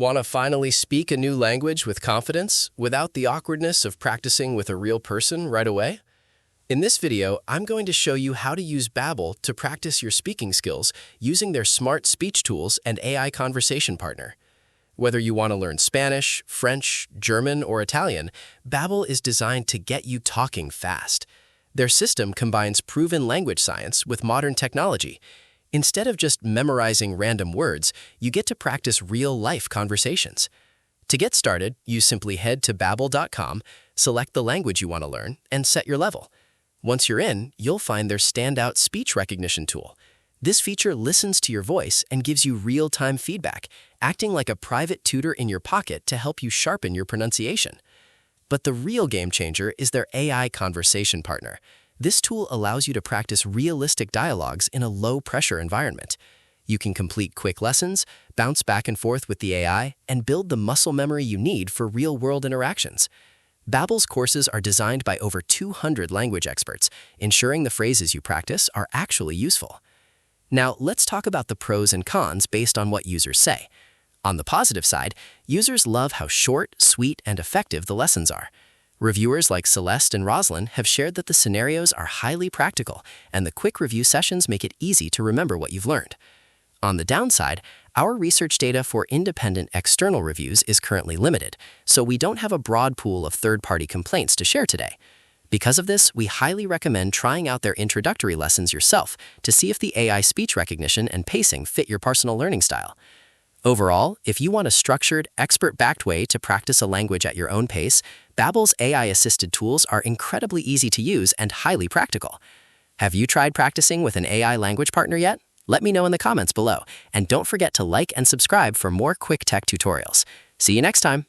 Want to finally speak a new language with confidence without the awkwardness of practicing with a real person right away? In this video, I'm going to show you how to use Babbel to practice your speaking skills using their smart speech tools and AI conversation partner. Whether you want to learn Spanish, French, German, or Italian, Babbel is designed to get you talking fast. Their system combines proven language science with modern technology. Instead of just memorizing random words, you get to practice real-life conversations. To get started, you simply head to babbel.com, select the language you want to learn, and set your level. Once you're in, you'll find their standout speech recognition tool. This feature listens to your voice and gives you real-time feedback, acting like a private tutor in your pocket to help you sharpen your pronunciation. But the real game changer is their AI conversation partner. This tool allows you to practice realistic dialogues in a low-pressure environment. You can complete quick lessons, bounce back and forth with the AI, and build the muscle memory you need for real-world interactions. Babbel's courses are designed by over 200 language experts, ensuring the phrases you practice are actually useful. Now, let's talk about the pros and cons based on what users say. On the positive side, users love how short, sweet, and effective the lessons are. Reviewers like Celeste and Roslyn have shared that the scenarios are highly practical, and the quick review sessions make it easy to remember what you've learned. On the downside, our research data for independent external reviews is currently limited, so we don't have a broad pool of third-party complaints to share today. Because of this, we highly recommend trying out their introductory lessons yourself to see if the AI speech recognition and pacing fit your personal learning style. Overall, if you want a structured, expert-backed way to practice a language at your own pace, Babbel's AI-assisted tools are incredibly easy to use and highly practical. Have you tried practicing with an AI language partner yet? Let me know in the comments below, and don't forget to like and subscribe for more quick tech tutorials. See you next time!